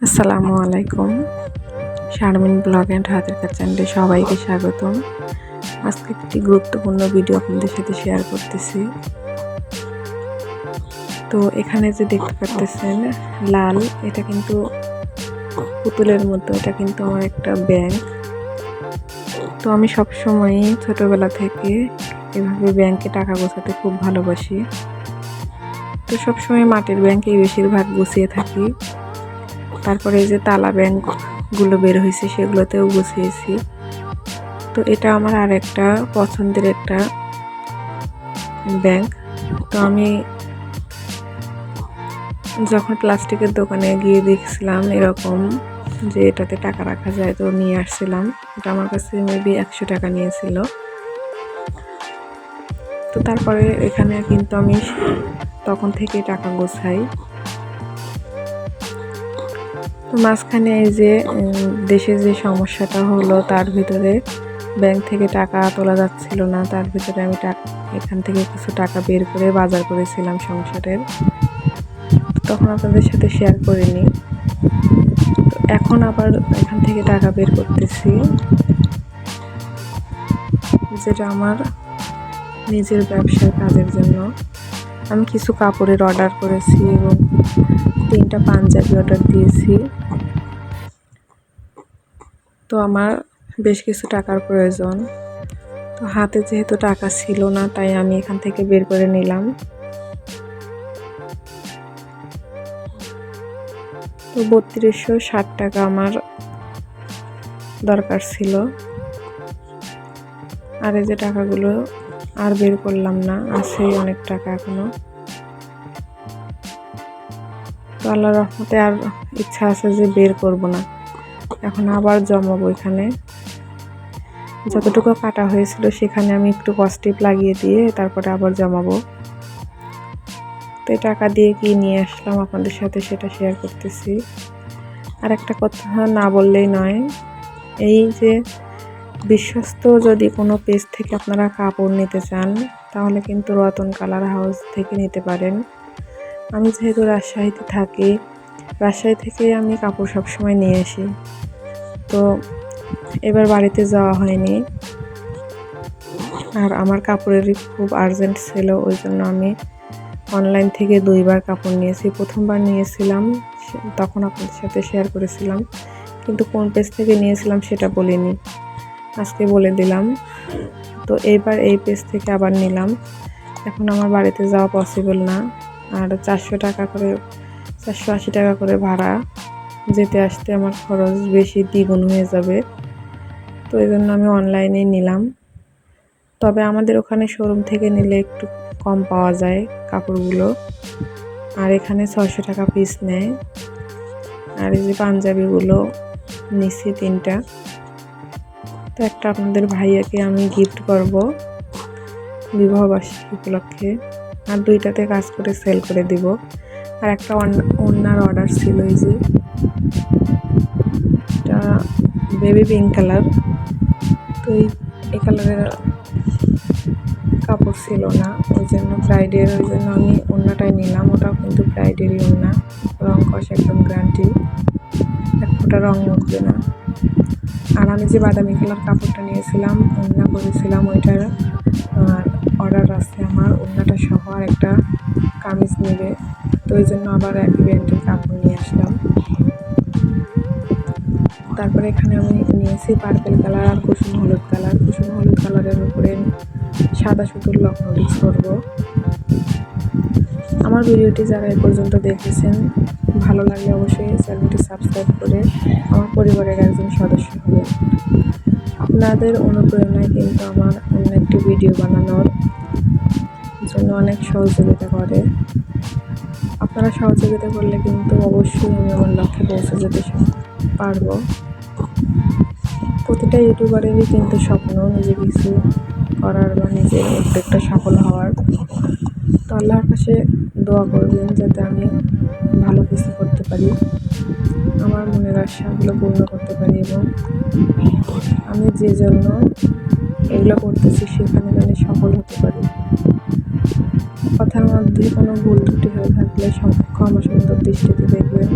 আসসালামু আলাইকুম। Sharmin blog and হাতের কাজ চ্যানেলে সবাইকে স্বাগতম। আজকে একটি গুরুত্বপূর্ণ ভিডিও আপনাদের সাথে শেয়ার করতেছি। তো এখানে যে দেখতে পাচ্ছেন লাল, এটা কিন্তু পুতুলের মতো, এটা কিন্তু আমার একটা ব্যাংক। তো আমি সবসময়ই ছোটবেলা থেকে এভাবে ব্যাংকে টাকা গোছাতে খুব ভালোবাসি। তো সবসময় মাটির ব্যাংকেই বেশিরভাগ গুছিয়ে থাকি। তারপরে এই যে তালা ব্যাংকগুলো বের হয়েছে সেগুলোতেও গুছিয়েছি। তো এটা আমার আর একটা পছন্দের একটা ব্যাংক। তো আমি যখন প্লাস্টিকের দোকানে গিয়ে দেখছিলাম এরকম যে এটাতে টাকা রাখা যায়, তো নিয়ে আসছিলাম। এটা আমার কাছে মেবি 100 টাকা নিয়েছিল। তো তারপরে এখানে কিন্তু আমি তখন থেকে টাকা গোছাই। তো মাঝখানে এই যে দেশে যে সমস্যাটা হলো, তার ভিতরে ব্যাংক থেকে টাকা তোলা যাচ্ছিল না, তার ভিতরে আমি এখান থেকে কিছু টাকা বের করে বাজার করেছিলাম সংসারের। তখন আপনাদের সাথে শেয়ার করিনি। তো এখন আবার এখান থেকে টাকা বের করতেছি, যেটা আমার নিজের ব্যবসার কাজের জন্য। আমি কিছু কাপড়ের অর্ডার করেছি এবং 3টা পাঞ্জাবি অর্ডার দিয়েছি। তো আমার বেশ কিছু টাকার প্রয়োজন। তো হাতে যেহেতু টাকা ছিল না, তাই আমি এখান থেকে বের করে নিলাম। তো 3260 টাকা আমার দরকার ছিল। আর এই যে টাকাগুলো আর বের করলাম না, আছে অনেক টাকা এখনো। তো আল্লাহর রহমতে আর ইচ্ছা আছে যে বের করব না, এখন আবার জমাবো। এখানে যতটুকু কাটা হয়েছিল সেখানে আমি একটু কস্টিপ লাগিয়ে দিয়ে তারপরে আবার জমাবো। তো এই টাকা দিয়ে কি নিয়ে আসলাম আপনাদের সাথে সেটা শেয়ার করতেছি। আর একটা কথা না বললেই নয়, এই যে বিশ্বস্ত যদি কোনো পেজ থেকে আপনারা কাপড় নিতে চান, তাহলে কিন্তু রতন কালার হাউস থেকে নিতে পারেন। আমি যেহেতু রাজশাহীতে থাকি, রাজশাহী থেকে আমি কাপড় সবসময় নিয়ে আসি। তো এবার বাড়িতে যাওয়া হয়নি, আর আমার কাপড়েরই খুব আর্জেন্ট ছিল, ওই জন্য আমি অনলাইন থেকে 2বার কাপড় নিয়েছি। প্রথমবার নিয়েছিলাম, তখন আপনাদের সাথে শেয়ার করেছিলাম, কিন্তু কোন পেজ থেকে নিয়েছিলাম সেটা বলিনি, আজকে বলে দিলাম। তো এইবার এই পেজ থেকে আবার নিলাম। এখন আমার বাড়িতে যাওয়া পসিবল না, আর 480 টাকা করে ভাড়া, যেতে আসতে আমার খরচ বেশি দ্বিগুণ হয়ে যাবে। তো এই জন্য আমি অনলাইনেই নিলাম। তবে আমাদের ওখানে শোরুম থেকে নিলে একটু কম পাওয়া যায় কাপড়গুলো, আর এখানে 600 টাকা পিস নেয়। আর এই যে পাঞ্জাবিগুলো নিচ্ছি 3টা। তো একটা আপনাদের ভাইয়াকে আমি গিফট করব বিবাহবার্ষিকী উপলক্ষে, আর 2টাতে কাজ করে সেল করে দিব। আর একটা ওড়নার অর্ডার ছিল, এই যে এটা বেবি পিঙ্ক কালার। তো এই কালারের কাপড় ছিল না, ওই জন্য ব্রাইডের, ওই জন্য আমি ওড়নাটাই নিলাম। ওটাও কিন্তু ব্রাইডেরই ওড়না, রং কষ একদম গ্যারান্টি, এক ফোঁটা রং উঠবে না। আর আমি যে বাদামি কালার কাপড়টা নিয়েছিলাম, ওড়না করেছিলাম, ওইটার অর্ডার আছে আমার, ওড়নাটা সহ আর একটা কামিজ নেবে। তো ওই জন্য আবার একই ব্র্যান্ডের কাপড় নিয়ে আসলাম। তারপরে এখানে আমি নিয়েছি পার্পেল কালার আর কুসুম হলুদ কালার। কুসুম হলুদ কালারের উপরে সাদা সুতোর লক নোটিস করব। আমার ভিডিওটি যারা এ পর্যন্ত দেখেছেন, ভালো লাগলে অবশ্যই চ্যানেলটি সাবস্ক্রাইব করে আমার পরিবারের একজন সদস্য হবেন। আপনাদের অনুপ্রেরণায় কিন্তু আমার অন্য একটি ভিডিও বানানোর জন্য অনেক সহযোগিতা করে। আপনারা সহযোগিতা করলে কিন্তু অবশ্যই আমি আমার লক্ষ্যে পৌঁছে যেতে পারবো। প্রতিটা ইউটিউবারেরই কিন্তু স্বপ্ন নিজে কিছু করার বা নিজের উদ্যোগটা সফল হওয়ার। তো আল্লাহর কাছে দোয়া করবেন যাতে আমি ভালো কিছু করতে পারি, আমার মনের আশাগুলো পূর্ণ করতে পারি, এবং আমি যে জন্য এগুলো করতেছি সেখানে যেন সফল হতে পারি। কথার মধ্যে কোনো ভুল ত্রুটি হয়ে থাকলে ক্ষমা সুন্দর দৃষ্টিতে দেখবেন।